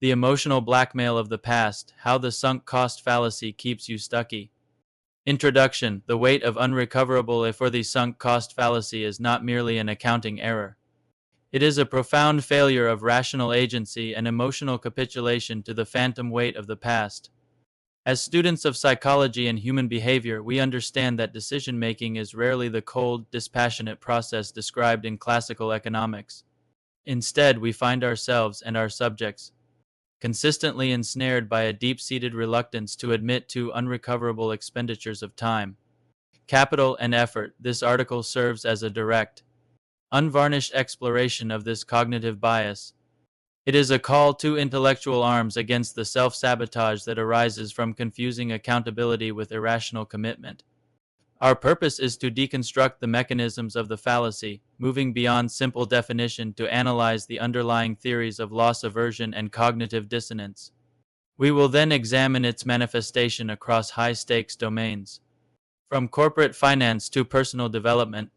The emotional blackmail of the past, how the sunk cost fallacy keeps you stucky. Introduction. The weight of unrecoverable for the sunk cost fallacy is not merely an accounting error. It is a profound failure of rational agency and emotional capitulation to the phantom weight of the past. As students of psychology and human behavior, we understand that decision-making is rarely the cold, dispassionate process described in classical economics. Instead, we find ourselves and our subjects consistently ensnared by a deep-seated reluctance to admit to unrecoverable expenditures of time, capital, and effort. This article serves as a direct, unvarnished exploration of this cognitive bias. It is a call to intellectual arms against the self-sabotage that arises from confusing accountability with irrational commitment. Our purpose is to deconstruct the mechanisms of the fallacy, moving beyond simple definition to analyze the underlying theories of loss aversion and cognitive dissonance. We will then examine its manifestation across high-stakes domains, from corporate finance to personal development,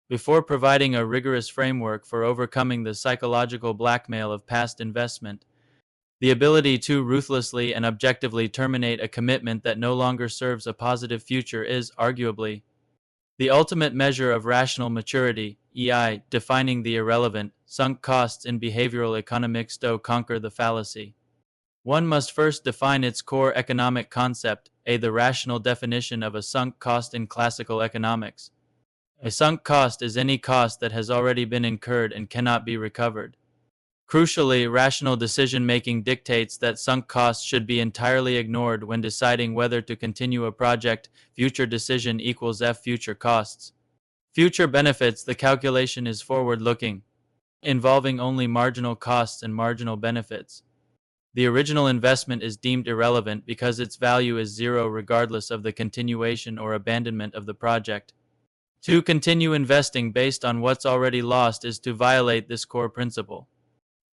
before providing a rigorous framework for overcoming the psychological blackmail of past investment. The ability to ruthlessly and objectively terminate a commitment that no longer serves a positive future is, arguably, the ultimate measure of rational maturity, defining the irrelevant, sunk costs in behavioral economics to conquer the fallacy. One must first define its core economic concept, the rational definition of a sunk cost in classical economics. A sunk cost is any cost that has already been incurred and cannot be recovered. Crucially, rational decision-making dictates that sunk costs should be entirely ignored when deciding whether to continue a project. Future decision equals F future costs. Future benefits. The calculation is forward-looking, involving only marginal costs and marginal benefits. The original investment is deemed irrelevant because its value is zero regardless of the continuation or abandonment of the project. To continue investing based on what's already lost is to violate this core principle,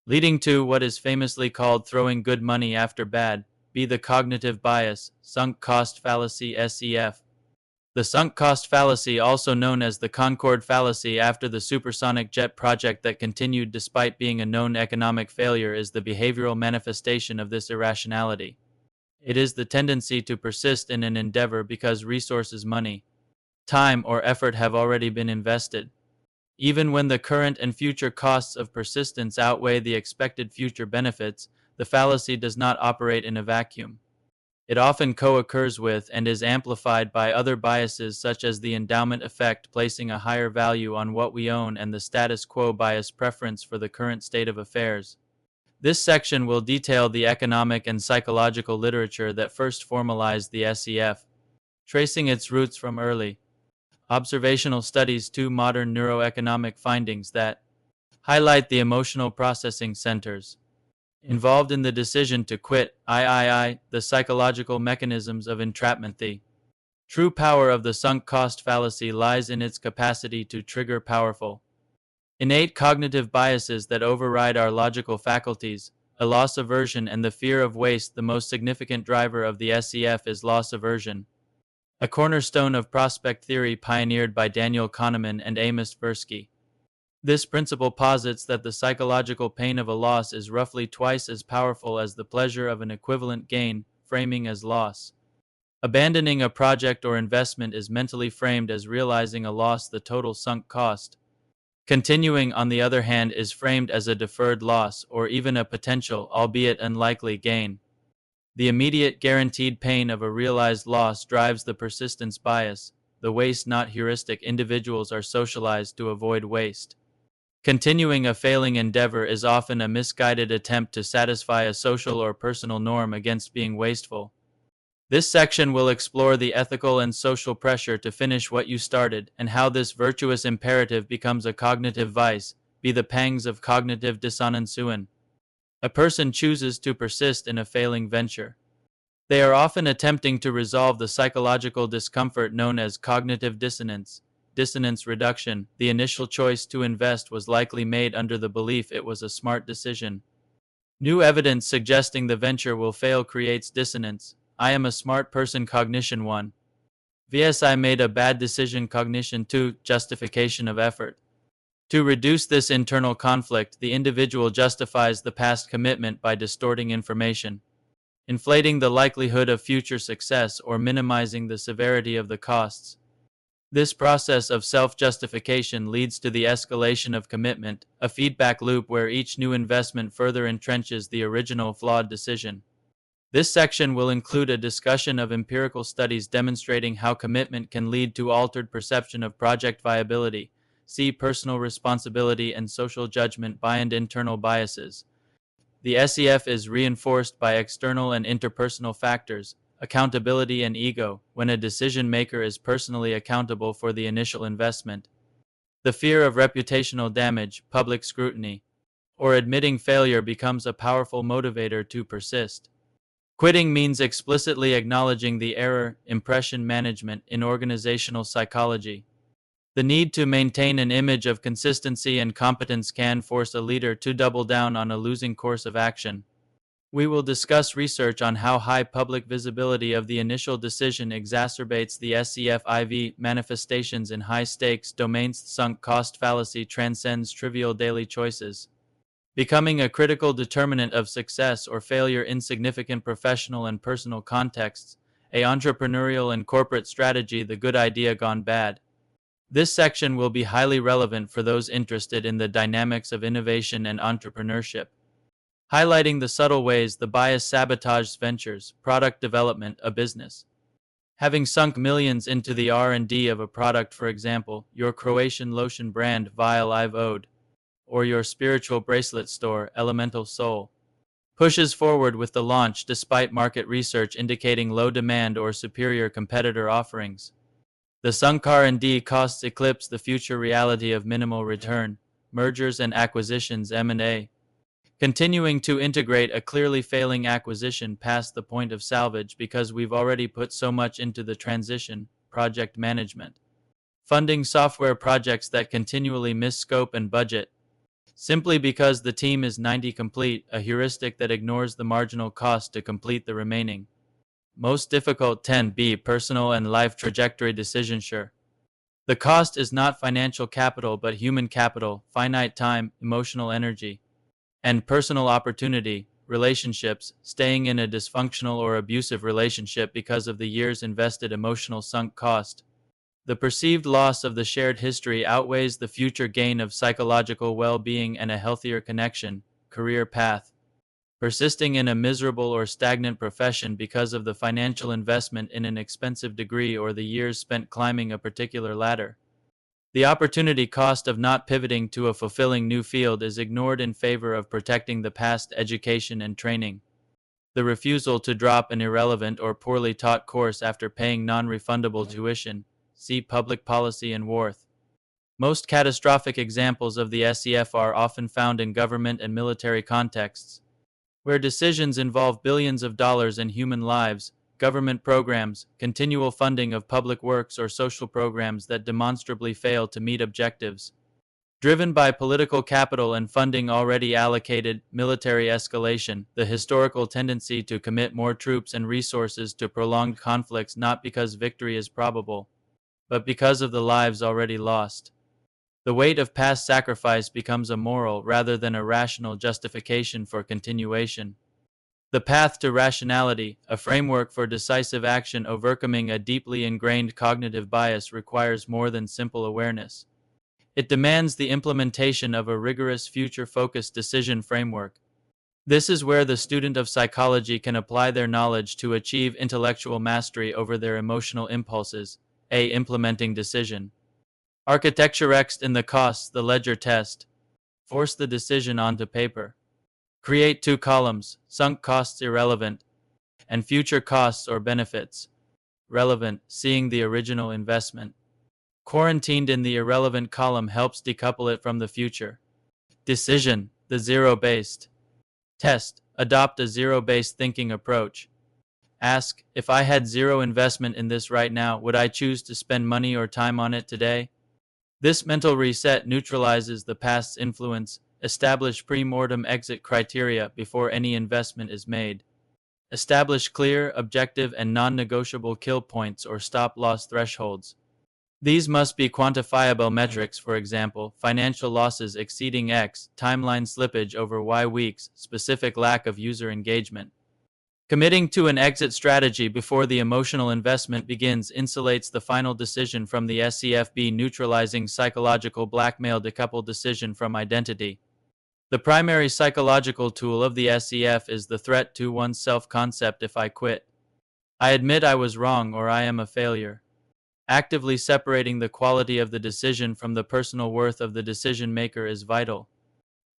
leading to what is famously called throwing good money after bad, the cognitive bias, sunk cost fallacy (SEF). The sunk cost fallacy, also known as the Concorde fallacy after the supersonic jet project that continued despite being a known economic failure, is the behavioral manifestation of this irrationality. It is the tendency to persist in an endeavor because resources, money, time, or effort have already been invested, even when the current and future costs of persistence outweigh the expected future benefits. The fallacy does not operate in a vacuum. It often co-occurs with and is amplified by other biases such as the endowment effect, placing a higher value on what we own, and the status quo bias, preference for the current state of affairs. This section will detail the economic and psychological literature that first formalized the SEF, tracing its roots from early observational studies to modern neuroeconomic findings that highlight the emotional processing centers involved in the decision to quit, the psychological mechanisms of entrapment. The true power of the sunk cost fallacy lies in its capacity to trigger powerful, innate cognitive biases that override our logical faculties, a loss aversion and the fear of waste. The most significant driver of the SEF is loss aversion, a cornerstone of prospect theory pioneered by Daniel Kahneman and Amos Tversky. This principle posits that the psychological pain of a loss is roughly twice as powerful as the pleasure of an equivalent gain, framing as loss. Abandoning a project or investment is mentally framed as realizing a loss, the total sunk cost. Continuing, on the other hand, is framed as a deferred loss or even a potential, albeit unlikely, gain. The immediate guaranteed pain of a realized loss drives the persistence bias, the waste not heuristic. Individuals are socialized to avoid waste. Continuing a failing endeavor is often a misguided attempt to satisfy a social or personal norm against being wasteful. This section will explore the ethical and social pressure to finish what you started and how this virtuous imperative becomes a cognitive vice, the pangs of cognitive dissonance. A person chooses to persist in a failing venture. They are often attempting to resolve the psychological discomfort known as cognitive dissonance, dissonance reduction. The initial choice to invest was likely made under the belief it was a smart decision. New evidence suggesting the venture will fail creates dissonance. I am a smart person cognition 1 vs I made a bad decision cognition 2, justification of effort. To reduce this internal conflict, the individual justifies the past commitment by distorting information, inflating the likelihood of future success or minimizing the severity of the costs. This process of self-justification leads to the escalation of commitment, a feedback loop where each new investment further entrenches the original flawed decision. This section will include a discussion of empirical studies demonstrating how commitment can lead to altered perception of project viability. See personal responsibility and social judgment and internal biases. The SEF is reinforced by external and interpersonal factors, accountability and ego, when a decision maker is personally accountable for the initial investment. The fear of reputational damage, public scrutiny, or admitting failure becomes a powerful motivator to persist. Quitting means explicitly acknowledging the error, impression management in organizational psychology. The need to maintain an image of consistency and competence can force a leader to double down on a losing course of action. We will discuss research on how high public visibility of the initial decision exacerbates the SCFIV manifestations in high-stakes domains. Sunk cost fallacy transcends trivial daily choices, becoming a critical determinant of success or failure in significant professional and personal contexts, a entrepreneurial and corporate strategy, the good idea gone bad. This section will be highly relevant for those interested in the dynamics of innovation and entrepreneurship, highlighting the subtle ways the bias sabotages ventures, product development, a business. Having sunk millions into the R&D of a product, for example, your Croatian lotion brand Vile I've Owed, or your spiritual bracelet store, Elemental Soul, pushes forward with the launch despite market research indicating low demand or superior competitor offerings. The sunk R&D costs eclipse the future reality of minimal return, mergers and acquisitions M&A, continuing to integrate a clearly failing acquisition past the point of salvage because we've already put so much into the transition, project management. Funding software projects that continually miss scope and budget, simply because the team is 90 complete, a heuristic that ignores the marginal cost to complete the remaining. Most difficult 10B personal and life trajectory decision. Sure. The cost is not financial capital but human capital, finite time, emotional energy, and personal opportunity, relationships, staying in a dysfunctional or abusive relationship because of the years invested emotional sunk cost. The perceived loss of the shared history outweighs the future gain of psychological well-being and a healthier connection, career path. Persisting in a miserable or stagnant profession because of the financial investment in an expensive degree or the years spent climbing a particular ladder. The opportunity cost of not pivoting to a fulfilling new field is ignored in favor of protecting the past education and training. The refusal to drop an irrelevant or poorly taught course after paying non-refundable tuition. See Public Policy and Worth. Most catastrophic examples of the SEF are often found in government and military contexts, where decisions involve billions of dollars in human lives, government programs, continual funding of public works or social programs that demonstrably fail to meet objectives. Driven by political capital and funding already allocated, military escalation, the historical tendency to commit more troops and resources to prolonged conflicts not because victory is probable, but because of the lives already lost. The weight of past sacrifice becomes a moral rather than a rational justification for continuation. The path to rationality, a framework for decisive action overcoming a deeply ingrained cognitive bias, requires more than simple awareness. It demands the implementation of a rigorous future-focused decision framework. This is where the student of psychology can apply their knowledge to achieve intellectual mastery over their emotional impulses, implementing decision. Architecture X in the costs, the ledger test. Force the decision onto paper. Create 2 columns, sunk costs irrelevant, and future costs or benefits. Relevant, seeing the original investment. Quarantined in the irrelevant column helps decouple it from the future. Decision, the zero-based. Test, adopt a zero-based thinking approach. Ask, if I had zero investment in this right now, would I choose to spend money or time on it today? This mental reset neutralizes the past's influence. Establish pre-mortem exit criteria before any investment is made. Establish clear, objective, and non-negotiable kill points or stop-loss thresholds. These must be quantifiable metrics, for example, financial losses exceeding X, timeline slippage over Y weeks, specific lack of user engagement. Committing to an exit strategy before the emotional investment begins insulates the final decision from the SCFB, neutralizing psychological blackmail decoupled decision from identity. The primary psychological tool of the SEF is the threat to one's self-concept. If I quit, I admit I was wrong or I am a failure. Actively separating the quality of the decision from the personal worth of the decision maker is vital.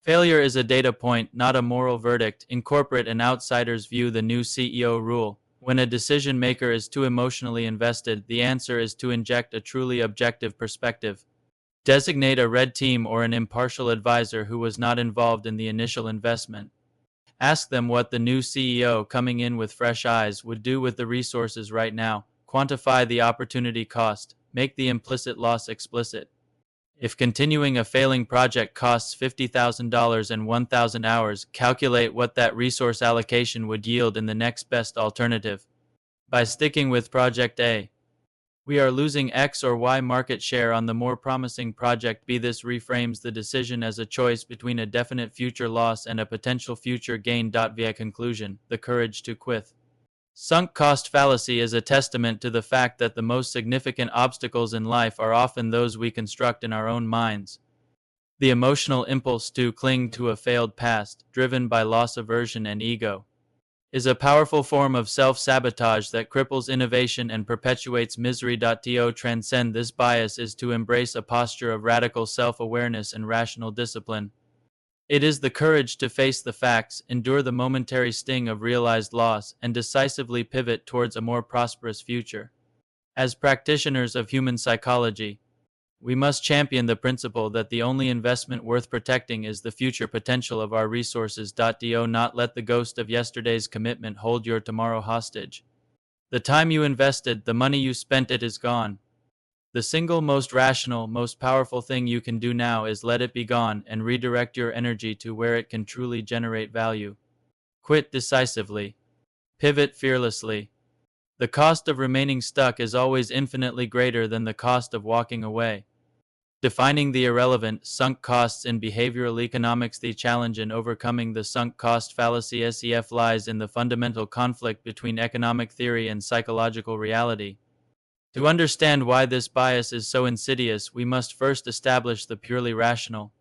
Failure is a data point, not a moral verdict. In corporate and outsiders view the new CEO rule. When a decision maker is too emotionally invested, the answer is to inject a truly objective perspective. Designate a red team or an impartial advisor who was not involved in the initial investment. Ask them what the new CEO coming in with fresh eyes would do with the resources right now. Quantify the opportunity cost. Make the implicit loss explicit. If continuing a failing project costs $50,000 and 1,000 hours, calculate what that resource allocation would yield in the next best alternative. By sticking with Project A, we are losing X or Y market share on the more promising Project B. This reframes the decision as a choice between a definite future loss and a potential future gain. Via conclusion, the courage to quit. Sunk cost fallacy is a testament to the fact that the most significant obstacles in life are often those we construct in our own minds. The emotional impulse to cling to a failed past, driven by loss aversion and ego, is a powerful form of self-sabotage that cripples innovation and perpetuates misery. To transcend this bias is to embrace a posture of radical self-awareness and rational discipline. It is the courage to face the facts, endure the momentary sting of realized loss, and decisively pivot towards a more prosperous future. As practitioners of human psychology, we must champion the principle that the only investment worth protecting is the future potential of our resources. Do not let the ghost of yesterday's commitment hold your tomorrow hostage. The time you invested, the money you spent, it is gone. The single most rational, most powerful thing you can do now is let it be gone and redirect your energy to where it can truly generate value. Quit decisively. Pivot fearlessly. The cost of remaining stuck is always infinitely greater than the cost of walking away. Defining the irrelevant, sunk costs in behavioral economics. The challenge in overcoming the sunk cost fallacy (SEF) lies in the fundamental conflict between economic theory and psychological reality. To understand why this bias is so insidious, we must first establish the purely rational,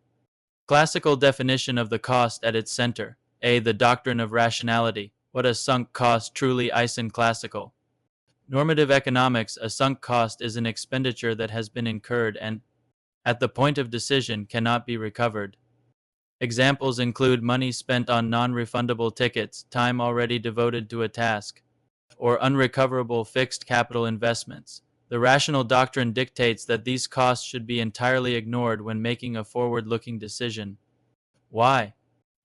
classical definition of the cost at its center. A. The doctrine of rationality. What a sunk cost truly is in classical normative economics. A sunk cost is an expenditure that has been incurred and, at the point of decision, cannot be recovered. Examples include money spent on non-refundable tickets, time already devoted to a task, or unrecoverable fixed capital investments. The rational doctrine dictates that these costs should be entirely ignored when making a forward-looking decision. Why?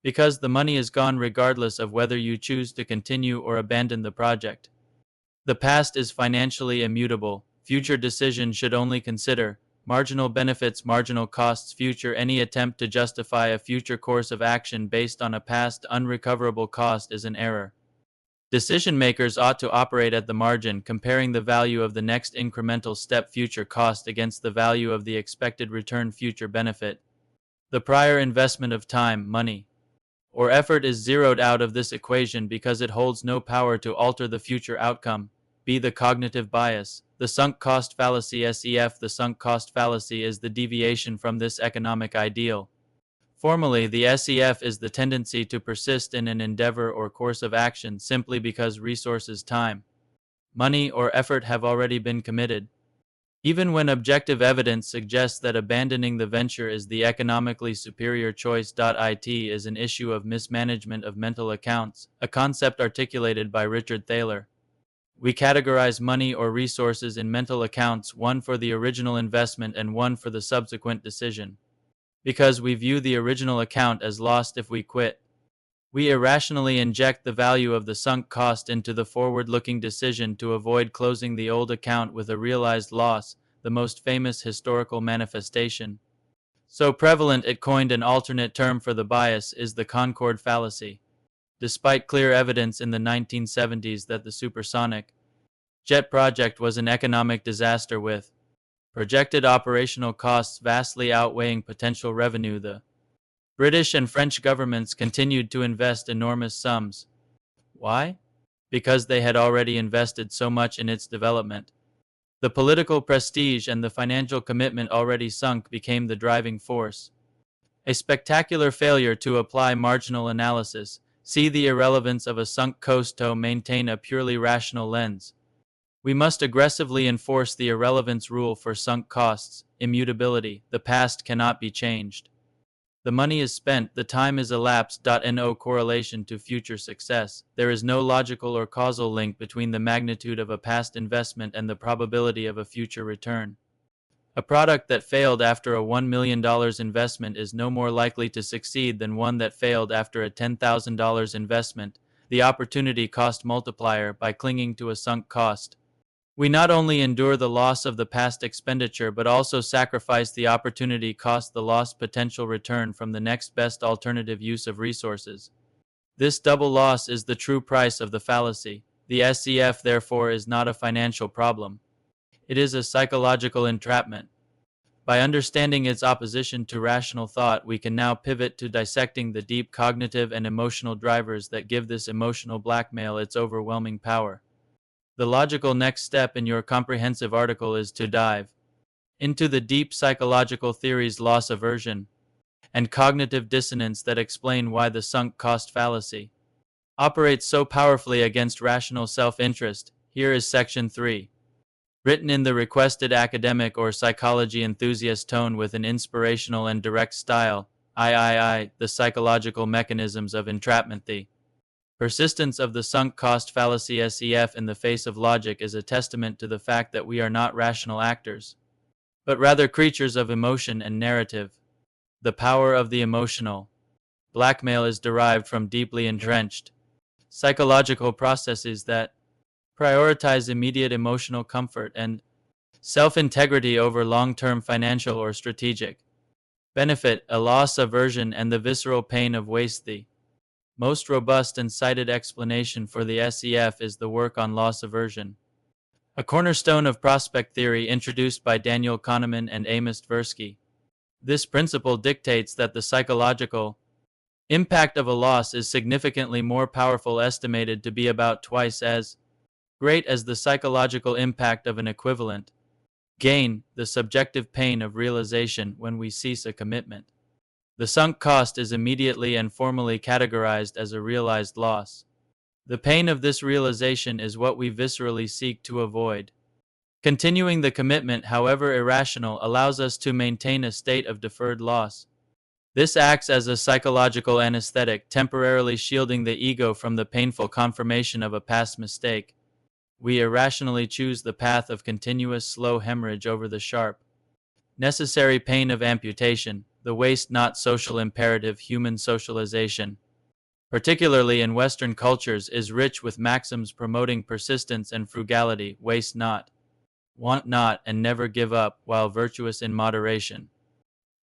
Because the money is gone regardless of whether you choose to continue or abandon the project. The past is financially immutable. Future decisions should only consider marginal benefits, marginal costs. Future. Any attempt to justify a future course of action based on a past unrecoverable cost is an error. Decision makers ought to operate at the margin, comparing the value of the next incremental step, future cost, against the value of the expected return, future benefit. The prior investment of time, money, or effort is zeroed out of this equation because it holds no power to alter the future outcome. B. The cognitive bias. The sunk cost fallacy (SEF). The sunk cost fallacy is the deviation from this economic ideal. Formally, the SEF is the tendency to persist in an endeavor or course of action simply because resources, time, money, or effort have already been committed. Even when objective evidence suggests that abandoning the venture is the economically superior choice. It is an issue of mismanagement of mental accounts, a concept articulated by Richard Thaler. We categorize money or resources in mental accounts, one for the original investment and one for the subsequent decision. Because we view the original account as lost if we quit, we irrationally inject the value of the sunk cost into the forward-looking decision to avoid closing the old account with a realized loss, the most famous historical manifestation, so prevalent it coined an alternate term for the bias, is the Concorde fallacy. Despite clear evidence in the 1970s that the supersonic jet project was an economic disaster with projected operational costs vastly outweighing potential revenue. The British and French governments continued to invest enormous sums. Why? Because they had already invested so much in its development. The political prestige and the financial commitment already sunk became the driving force. A spectacular failure to apply marginal analysis. See the irrelevance of a sunk cost to maintain a purely rational lens. We must aggressively enforce the irrelevance rule for sunk costs, immutability. The past cannot be changed. The money is spent, the time is elapsed. No correlation to future success. There is no logical or causal link between the magnitude of a past investment and the probability of a future return. A product that failed after a $1 million investment is no more likely to succeed than one that failed after a $10,000 investment. The opportunity cost multiplier by clinging to a sunk cost. We not only endure the loss of the past expenditure but also sacrifice the opportunity cost, the lost potential return from the next best alternative use of resources. This double loss is the true price of the fallacy. The SCF therefore is not a financial problem. It is a psychological entrapment. By understanding its opposition to rational thought, we can now pivot to dissecting the deep cognitive and emotional drivers that give this emotional blackmail its overwhelming power. The logical next step in your comprehensive article is to dive into the deep psychological theories loss aversion and cognitive dissonance that explain why the sunk cost fallacy operates so powerfully against rational self-interest. Here is section 3. Written in the requested academic or psychology enthusiast tone with an inspirational and direct style. The psychological mechanisms of entrapment. The persistence of the sunk cost fallacy SCF in the face of logic is a testament to the fact that we are not rational actors, but rather creatures of emotion and narrative. The power of the emotional blackmail is derived from deeply entrenched psychological processes that prioritize immediate emotional comfort and self-integrity over long-term financial or strategic benefit, a loss aversion, and the visceral pain of waste. The most robust and cited explanation for the SCF is the work on loss aversion, a cornerstone of prospect theory introduced by Daniel Kahneman and Amos Tversky. This principle dictates that the psychological impact of a loss is significantly more powerful, estimated to be about twice as great as the psychological impact of an equivalent gain, the subjective pain of realization when we cease a commitment. The sunk cost is immediately and formally categorized as a realized loss. The pain of this realization is what we viscerally seek to avoid. Continuing the commitment, however irrational, allows us to maintain a state of deferred loss. This acts as a psychological anesthetic, temporarily shielding the ego from the painful confirmation of a past mistake. We irrationally choose the path of continuous slow hemorrhage over the sharp, necessary pain of amputation. The waste not social imperative. Human socialization, particularly in Western cultures, is rich with maxims promoting persistence and frugality. Waste not, want not, and never give up, while virtuous in moderation.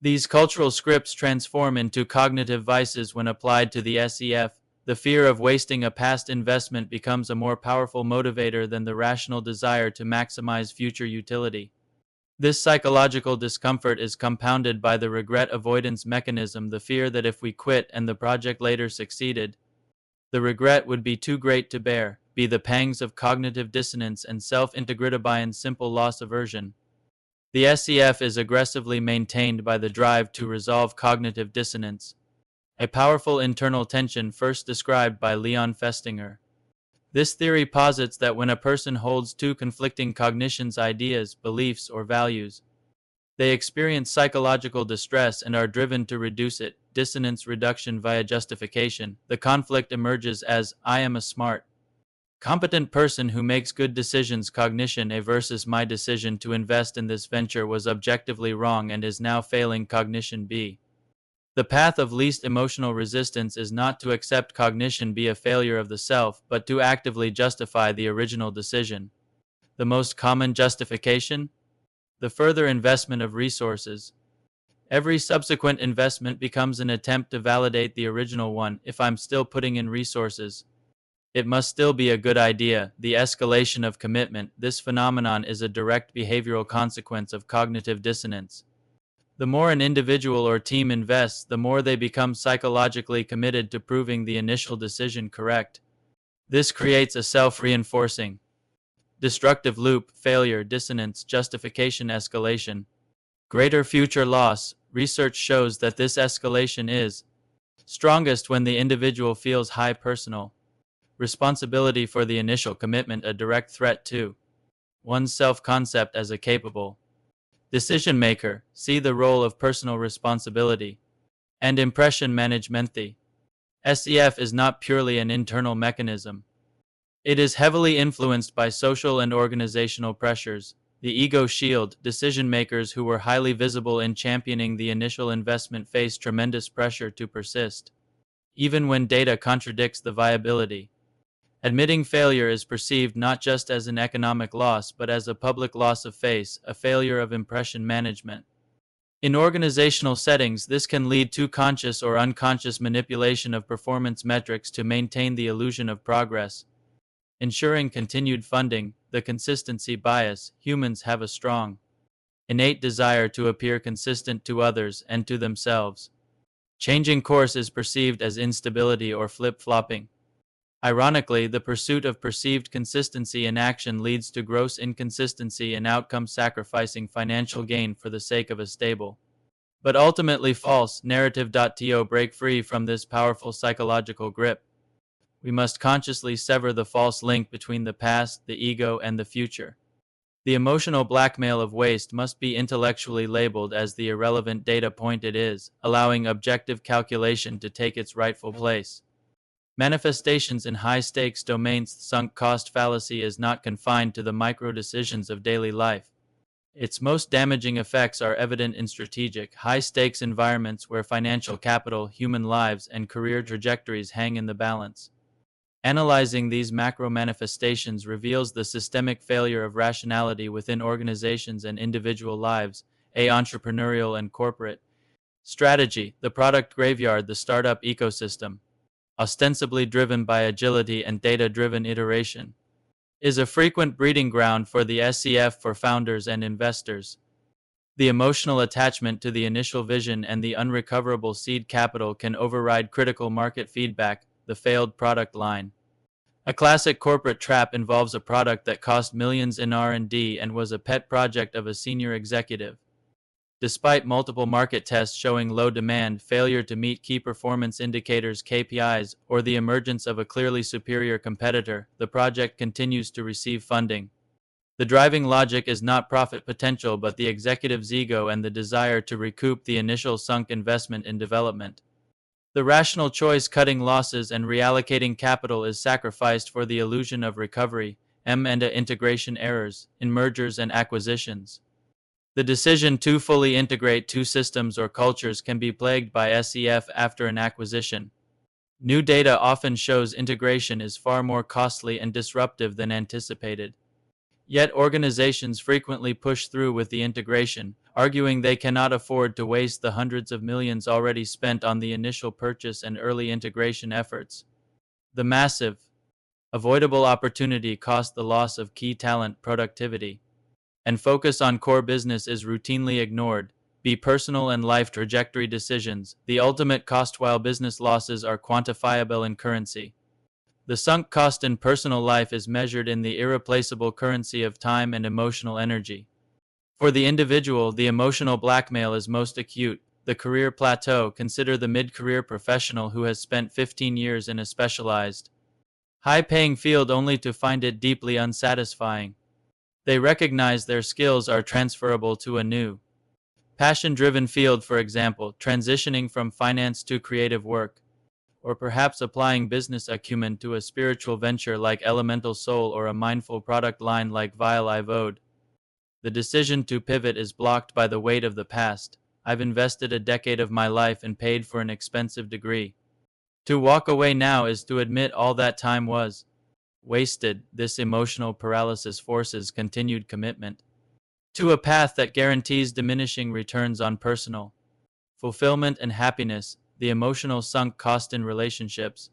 These cultural scripts transform into cognitive vices when applied to the SCF. The fear of wasting a past investment becomes a more powerful motivator than the rational desire to maximize future utility. This psychological discomfort is compounded by the regret avoidance mechanism, the fear that if we quit and the project later succeeded, the regret would be too great to bear. Be the pangs of cognitive dissonance and self-integration. Simple loss aversion. The SCF is aggressively maintained by the drive to resolve cognitive dissonance, a powerful internal tension first described by Leon Festinger. This theory posits that when a person holds two conflicting cognitions, ideas, beliefs, or values, they experience psychological distress and are driven to reduce it. Dissonance reduction via justification. The conflict emerges as, I am a smart, competent person who makes good decisions. Cognition A versus my decision to invest in this venture was objectively wrong and is now failing. Cognition B. The path of least emotional resistance is not to accept cognition be a failure of the self, but to actively justify the original decision. The most common justification? The further investment of resources. Every subsequent investment becomes an attempt to validate the original one. If I'm still putting in resources, It must still be a good idea. The escalation of commitment. This phenomenon is a direct behavioral consequence of cognitive dissonance. The more an individual or team invests, the more they become psychologically committed to proving the initial decision correct. This creates a self-reinforcing, destructive loop: failure, dissonance, justification, escalation. Greater future loss. Research shows that this escalation is strongest when the individual feels high personal responsibility for the initial commitment, a direct threat to one's self-concept as a capable decision maker. See the role of personal responsibility and impression management. The SEF is not purely an internal mechanism. It is heavily influenced by social and organizational pressures. The ego shield. Decision makers who were highly visible in championing the initial investment face tremendous pressure to persist, even when data contradicts the viability. Admitting failure is perceived not just as an economic loss but as a public loss of face, a failure of impression management. In organizational settings, this can lead to conscious or unconscious manipulation of performance metrics to maintain the illusion of progress. Ensuring continued funding. The consistency bias. Humans have a strong, innate desire to appear consistent to others and to themselves. Changing course is perceived as instability or flip-flopping. Ironically, the pursuit of perceived consistency in action leads to gross inconsistency in outcome, sacrificing financial gain for the sake of a stable, but ultimately false, narrative. To break free from this powerful psychological grip, we must consciously sever the false link between the past, the ego, and the future. The emotional blackmail of waste must be intellectually labeled as the irrelevant data point it is, allowing objective calculation to take its rightful place. Manifestations in high-stakes domains. The sunk cost fallacy is not confined to the micro-decisions of daily life. Its most damaging effects are evident in strategic, high-stakes environments where financial capital, human lives, and career trajectories hang in the balance. Analyzing these macro manifestations reveals the systemic failure of rationality within organizations and individual lives, entrepreneurial and corporate. Strategy. The product graveyard. The startup ecosystem, ostensibly driven by agility and data-driven iteration, is a frequent breeding ground for the SEF for founders and investors. The emotional attachment to the initial vision and the unrecoverable seed capital can override critical market feedback. The failed product line. A classic corporate trap involves a product that cost millions in R&D and was a pet project of a senior executive. Despite multiple market tests showing low demand, failure to meet key performance indicators (KPIs), or the emergence of a clearly superior competitor, the project continues to receive funding. The driving logic is not profit potential but the executive's ego and the desire to recoup the initial sunk investment in development. The rational choice, cutting losses and reallocating capital, is sacrificed for the illusion of recovery, and integration errors, in mergers and acquisitions. The decision to fully integrate two systems or cultures can be plagued by SEF after an acquisition. New data often shows integration is far more costly and disruptive than anticipated. Yet organizations frequently push through with the integration, arguing they cannot afford to waste the hundreds of millions already spent on the initial purchase and early integration efforts. The massive, avoidable opportunity cost, the loss of key talent, productivity, and focus on core business is routinely ignored. Personal and life trajectory decisions, the ultimate cost. While business losses are quantifiable in currency, the sunk cost in personal life is measured in the irreplaceable currency of time and emotional energy. For the individual, the emotional blackmail is most acute. The career plateau. Consider the mid-career professional who has spent 15 years in a specialized, high-paying field only to find it deeply unsatisfying. They recognize their skills are transferable to a new, passion-driven field, for example, transitioning from finance to creative work, or perhaps applying business acumen to a spiritual venture like Elemental Soul or a mindful product line like Vile Ivode. The decision to pivot is blocked by the weight of the past. I've invested a decade of my life and paid for an expensive degree. To walk away now is to admit all that time was wasted. This emotional paralysis forces continued commitment to a path that guarantees diminishing returns on personal fulfillment and happiness. The emotional sunk cost in relationships.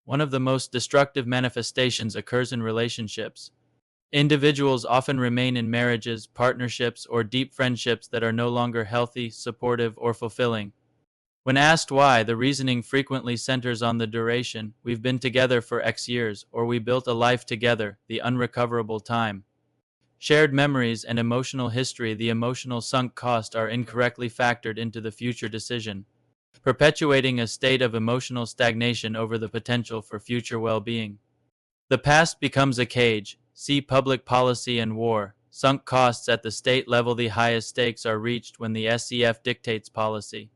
One of the most destructive manifestations occurs in relationships. Individuals often remain in marriages, partnerships, or deep friendships that are no longer healthy, supportive, or fulfilling. When asked why, the reasoning frequently centers on the duration: we've been together for X years, or we built a life together, the unrecoverable time. Shared memories and emotional history, the emotional sunk cost, are incorrectly factored into the future decision, perpetuating a state of emotional stagnation over the potential for future well-being. The past becomes a cage. See public policy and war. Sunk costs at the state level. The highest stakes are reached when the SEF dictates policy,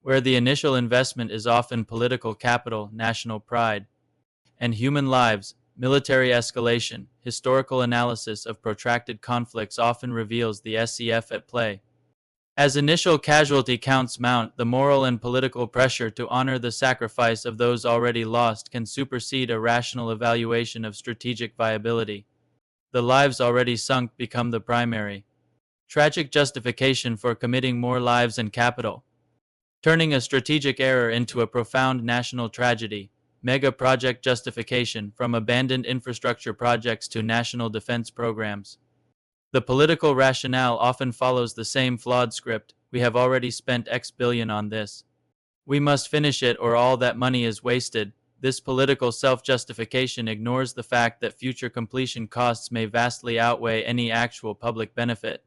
where the initial investment is often political capital, national pride, and human lives. Military escalation. Historical analysis of protracted conflicts often reveals the SEF at play. As initial casualty counts mount, the moral and political pressure to honor the sacrifice of those already lost can supersede a rational evaluation of strategic viability. The lives already sunk become the primary, tragic justification for committing more lives and capital, turning a strategic error into a profound national tragedy. Mega project justification, from abandoned infrastructure projects to national defense programs. The political rationale often follows the same flawed script: we have already spent X billion on this. We must finish it or all that money is wasted. This political self-justification ignores the fact that future completion costs may vastly outweigh any actual public benefit,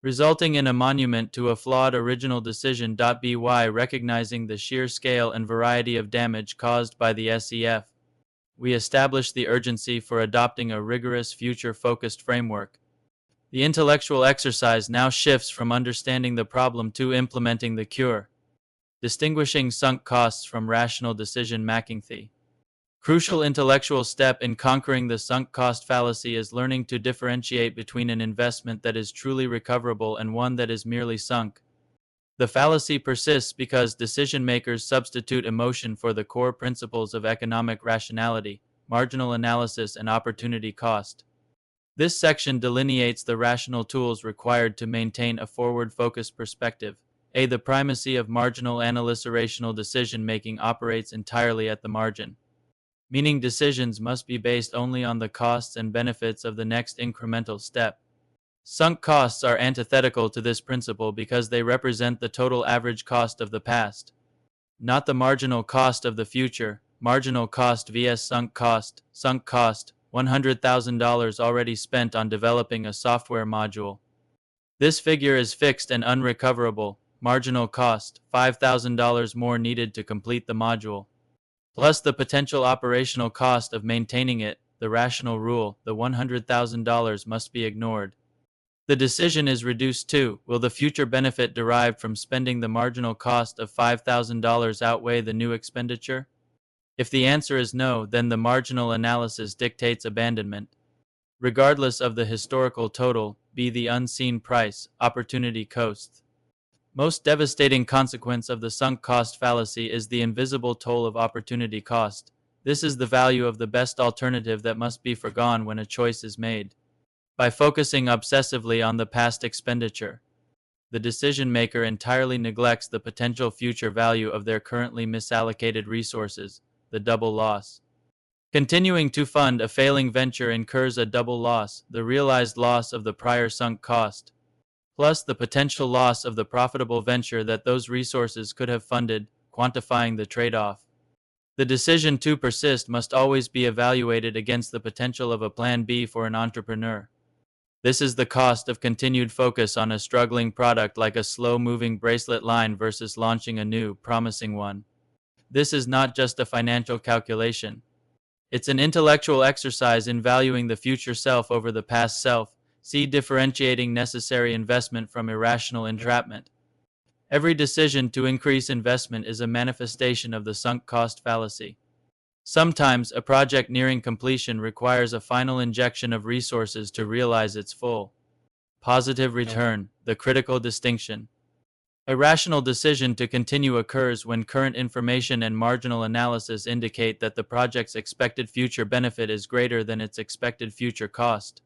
resulting in a monument to a flawed original decision. By recognizing the sheer scale and variety of damage caused by the SEF, we establish the urgency for adopting a rigorous future-focused framework. The intellectual exercise now shifts from understanding the problem to implementing the cure, distinguishing sunk costs from rational decision-making. The crucial intellectual step in conquering the sunk cost fallacy is learning to differentiate between an investment that is truly recoverable and one that is merely sunk. The fallacy persists because decision-makers substitute emotion for the core principles of economic rationality, marginal analysis, and opportunity cost. This section delineates the rational tools required to maintain a forward-focused perspective. The primacy of marginal analysis. Rational decision-making operates entirely at the margin, meaning decisions must be based only on the costs and benefits of the next incremental step. Sunk costs are antithetical to this principle because they represent the total average cost of the past, not the marginal cost of the future. Marginal cost vs. sunk cost. Sunk cost: $100,000 already spent on developing a software module. This figure is fixed and unrecoverable. Marginal cost: $5,000 more needed to complete the module, plus the potential operational cost of maintaining it. The rational rule: the $100,000 must be ignored. The decision is reduced to: will the future benefit derived from spending the marginal cost of $5,000 outweigh the new expenditure? If the answer is no, then the marginal analysis dictates abandonment, regardless of the historical total, be the unseen price, opportunity cost. Most devastating consequence of the sunk cost fallacy is the invisible toll of opportunity cost. This is the value of the best alternative that must be forgone when a choice is made. By focusing obsessively on the past expenditure, the decision maker entirely neglects the potential future value of their currently misallocated resources, the double loss. Continuing to fund a failing venture incurs a double loss: the realized loss of the prior sunk cost, plus the potential loss of the profitable venture that those resources could have funded, quantifying the trade-off. The decision to persist must always be evaluated against the potential of a plan B for an entrepreneur. This is the cost of continued focus on a struggling product, like a slow-moving bracelet line versus launching a new, promising one. This is not just a financial calculation. It's an intellectual exercise in valuing the future self over the past self. See differentiating necessary investment from irrational entrapment. Every decision to increase investment is a manifestation of the sunk cost fallacy. Sometimes, a project nearing completion requires a final injection of resources to realize its full positive return, the critical distinction. A rational decision to continue occurs when current information and marginal analysis indicate that the project's expected future benefit is greater than its expected future cost.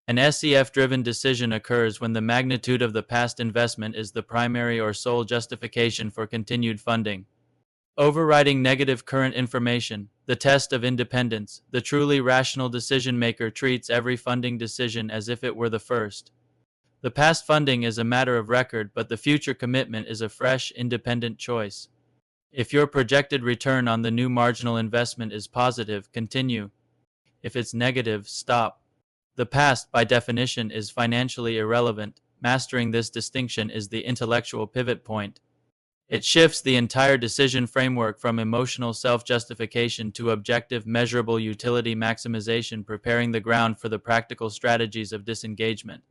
An SEF-driven decision occurs when the magnitude of the past investment is the primary or sole justification for continued funding. Overriding negative current information, the test of independence. The truly rational decision maker treats every funding decision as if it were the first. The past funding is a matter of record, but the future commitment is a fresh, independent choice. If your projected return on the new marginal investment is positive, continue. If it's negative, stop. The past, by definition, is financially irrelevant. Mastering this distinction is the intellectual pivot point. It shifts the entire decision framework from emotional self-justification to objective, measurable utility maximization, preparing the ground for the practical strategies of disengagement.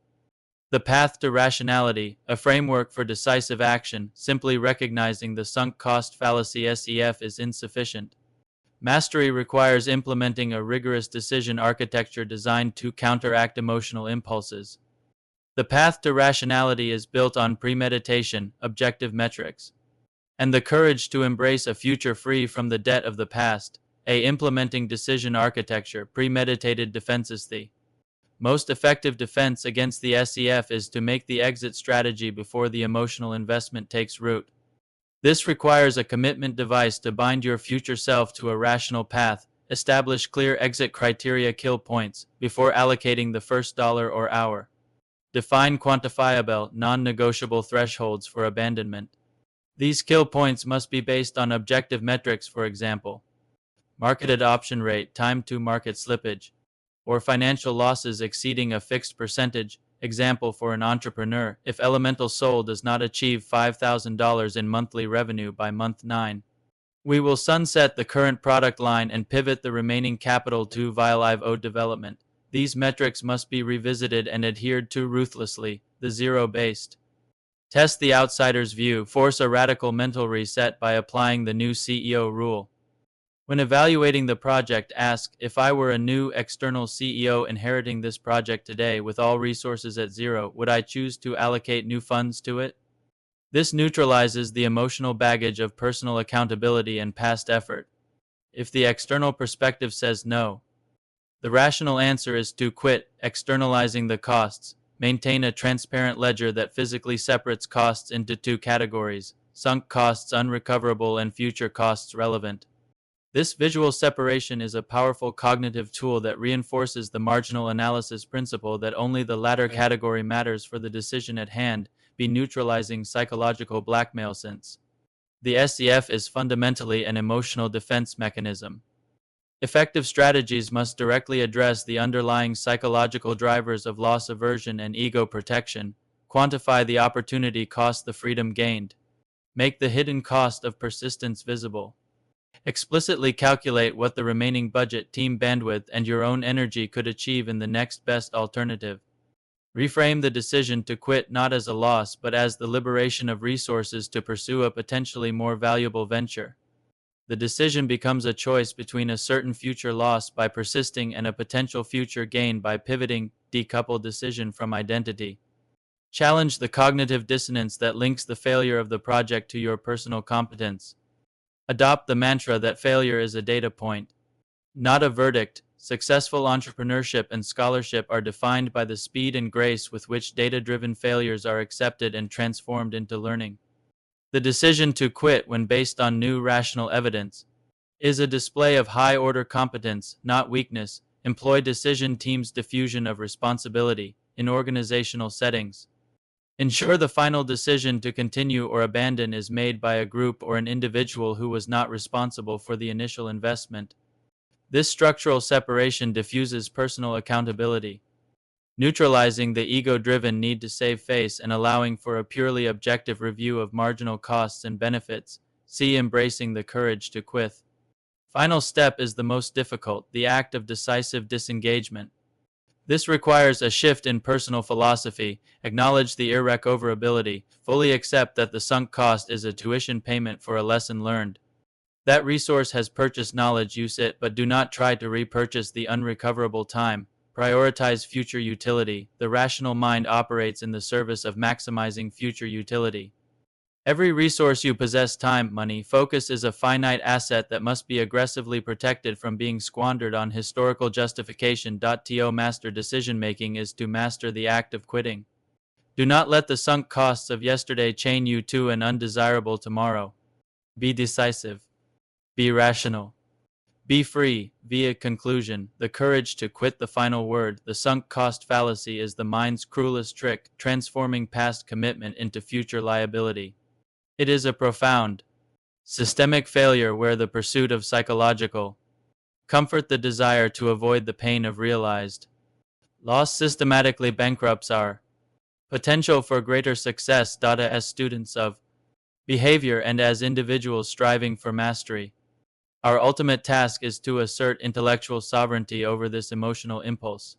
The path to rationality, a framework for decisive action. Simply recognizing the sunk cost fallacy (SEF) is insufficient. Mastery requires implementing a rigorous decision architecture designed to counteract emotional impulses. The path to rationality is built on premeditation, objective metrics, and the courage to embrace a future free from the debt of the past. Implementing decision architecture, premeditated defenses. The most effective defense against the SEF is to make the exit strategy before the emotional investment takes root. This requires a commitment device to bind your future self to a rational path, establish clear exit criteria, kill points, before allocating the first dollar or hour. Define quantifiable, non-negotiable thresholds for abandonment. These kill points must be based on objective metrics, for example, market adoption rate, time to market slippage, or financial losses exceeding a fixed percentage. Example for an entrepreneur: if Elemental Soul does not achieve $5,000 in monthly revenue by month 9, we will sunset the current product line and pivot the remaining capital to Vialive development. These metrics must be revisited and adhered to ruthlessly. The zero-based test, the outsider's view, force a radical mental reset by applying the new CEO rule. When evaluating the project, ask, if I were a new external CEO inheriting this project today with all resources at zero, would I choose to allocate new funds to it? This neutralizes the emotional baggage of personal accountability and past effort. If the external perspective says no, the rational answer is to quit, externalizing the costs. Maintain a transparent ledger that physically separates costs into two categories: sunk costs unrecoverable and future costs relevant. This visual separation is a powerful cognitive tool that reinforces the marginal analysis principle that only the latter category matters for the decision at hand, be neutralizing psychological blackmail, since the SEF is fundamentally an emotional defense mechanism. Effective strategies must directly address the underlying psychological drivers of loss aversion and ego protection, quantify the opportunity cost, the freedom gained, make the hidden cost of persistence visible. Explicitly calculate what the remaining budget, team bandwidth, and your own energy could achieve in the next best alternative. Reframe the decision to quit not as a loss but as the liberation of resources to pursue a potentially more valuable venture. The decision becomes a choice between a certain future loss by persisting and a potential future gain by pivoting. Decouple decision from identity. Challenge the cognitive dissonance that links the failure of the project to your personal competence. Adopt the mantra that failure is a data point, not a verdict. Successful entrepreneurship and scholarship are defined by the speed and grace with which data-driven failures are accepted and transformed into learning. The decision to quit, when based on new rational evidence, is a display of high-order competence, not weakness. Employ decision teams' diffusion of responsibility in organizational settings. Ensure the final decision to continue or abandon is made by a group or an individual who was not responsible for the initial investment. This structural separation diffuses personal accountability, neutralizing the ego-driven need to save face and allowing for a purely objective review of marginal costs and benefits. See embracing the courage to quit. Final step is the most difficult, the act of decisive disengagement. This requires a shift in personal philosophy. Acknowledge the irrecoverability, fully accept that the sunk cost is a tuition payment for a lesson learned. That resource has purchased knowledge, use it, but do not try to repurchase the unrecoverable time. Prioritize future utility. The rational mind operates in the service of maximizing future utility. Every resource you possess, time, money, focus, is a finite asset that must be aggressively protected from being squandered on historical justification. To master decision-making is to master the act of quitting. Do not let the sunk costs of yesterday chain you to an undesirable tomorrow. Be decisive. Be rational. Be free, via conclusion, the courage to quit the final word. The sunk cost fallacy is the mind's cruelest trick, transforming past commitment into future liability. It is a profound, systemic failure where the pursuit of psychological comfort, the desire to avoid the pain of realized loss, systematically bankrupts our potential for greater success. As students of behavior and as individuals striving for mastery, our ultimate task is to assert intellectual sovereignty over this emotional impulse.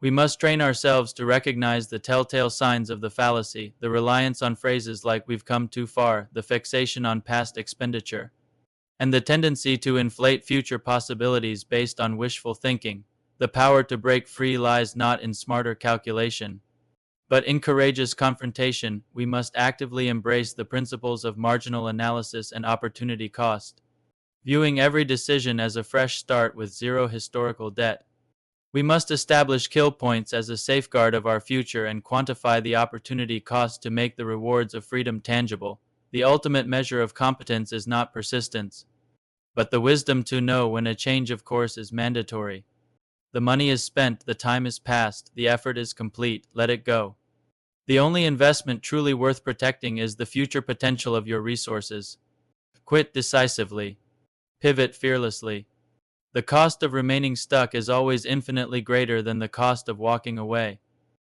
We must train ourselves to recognize the telltale signs of the fallacy, the reliance on phrases like "we've come too far," the fixation on past expenditure, and the tendency to inflate future possibilities based on wishful thinking. The power to break free lies not in smarter calculation, but in courageous confrontation. We must actively embrace the principles of marginal analysis and opportunity cost, viewing every decision as a fresh start with zero historical debt. We must establish kill points as a safeguard of our future and quantify the opportunity cost to make the rewards of freedom tangible. The ultimate measure of competence is not persistence, but the wisdom to know when a change of course is mandatory. The money is spent, the time is past, the effort is complete, let it go. The only investment truly worth protecting is the future potential of your resources. Quit decisively. Pivot fearlessly. The cost of remaining stuck is always infinitely greater than the cost of walking away.